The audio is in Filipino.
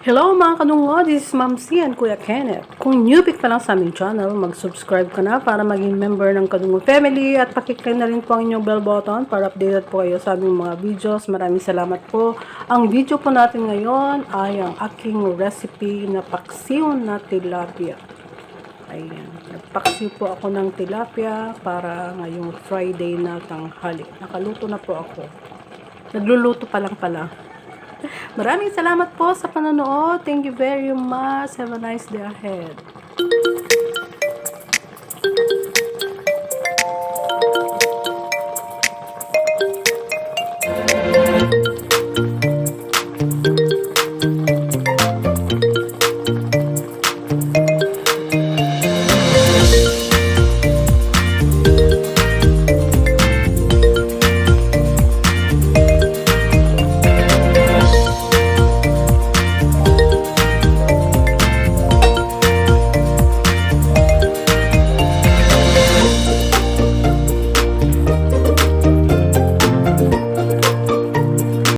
Hello mga kanungo, this is Ma'am C and Kuya Kenneth. Kung newbie pa lang sa aming channel, mag-subscribe ka na para maging member ng Kanungo Family at pakiclick na rin po ang inyong bell button para updated po kayo sa aming mga videos. Maraming salamat po. Ang video po natin ngayon ay ang aking recipe na paksiw na tilapia. Ayan, nagpaksiw po ako ng tilapia para ngayong Friday na tanghali. Nakaluto na po ako. Nagluluto pa lang pala. Maraming salamat po sa panonood. Thank you very much. Have a nice day ahead.